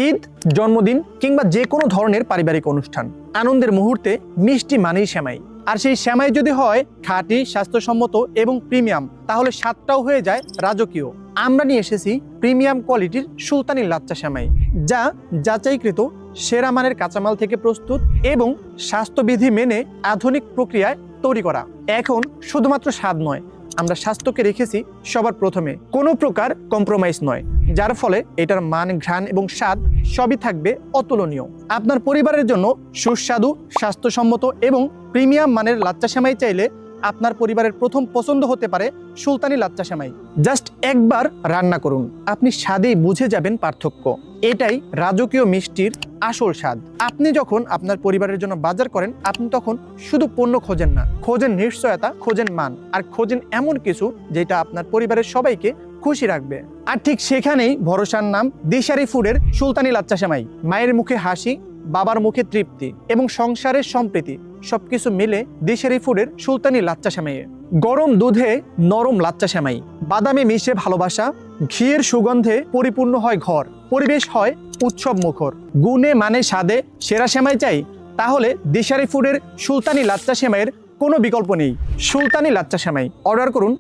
ঈদ, জন্মদিন কিংবা যে কোনো ধরনের পারিবারিক অনুষ্ঠান, আনন্দের মুহূর্তে মিষ্টি মানেই সেমাই। আর সেই সেমাই যদি হয় খাঁটি, স্বাস্থ্যসম্মত এবং প্রিমিয়াম, তাহলে স্বাদটাও হয়ে যায় রাজকীয়। আমরা নিয়ে এসেছি প্রিমিয়াম কোয়ালিটির সুলতানি লাচ্চা সেমাই, যা যাচাইকৃত সেরা মানের কাঁচামাল থেকে প্রস্তুত এবং স্বাস্থ্যবিধি মেনে আধুনিক প্রক্রিয়ায় তৈরি করা। এখন শুধুমাত্র স্বাদ নয়, আমরা স্বাস্থ্যকে রেখেছি সবার প্রথমে, কোনো প্রকার কম্প্রোমাইজ নয়, যার ফলে এটার মান, ঘ্রাণ এবং স্বাদ সবই থাকবে অতুলনীয়। আপনার পরিবারের জন্য সুস্বাদু, স্বাস্থ্যসম্মত এবং প্রিমিয়াম মানের লাচ্চা সেমাই চাইলে আপনার পরিবারের প্রথম পছন্দ হতে পারে সুলতানি লাচ্চা সেমাই। জাস্ট একবার রান্না করুন, আপনি স্বাদেই বুঝে যাবেন পার্থক্য। এটাই রাজকীয় মিষ্টির আসল স্বাদ। আপনি যখন আপনার পরিবারের জন্য বাজার করেন, আপনি তখন শুধু পণ্য খোঁজেন না, খোঁজেন নিশ্চয়তা, খোঁজেন মান, আর খোঁজেন এমন কিছু যেটা আপনার পরিবারের সবাইকে খুশি রাখবে। আর ঠিক সেখানেই ভরসার নাম দিশারি ফুডের সুলতানি লাচ্চা সেমাই। মায়ের মুখে হাসি, বাবার মুখে তৃপ্তি এবং সংসারের সম্প্রীতি সবকিছু মিলে দিশারি ফুডের সুলতানি লাচ্চা সেমাইয়ে। গরম দুধে নরম লাচ্চা সেমাই, বাদামে মিশে ভালোবাসা, ঘিয়ের সুগন্ধে পরিপূর্ণ হয় ঘর, পরিবেশ হয় উৎসব মুখর। গুণে মানে স্বাদে সেরা সেমাই চাই? তাহলে দিশারি ফুডের সুলতানি লাচ্চা সেমাইয়ের কোনো বিকল্প নেই। সুলতানি লাচ্চা সেমাই অর্ডার করুন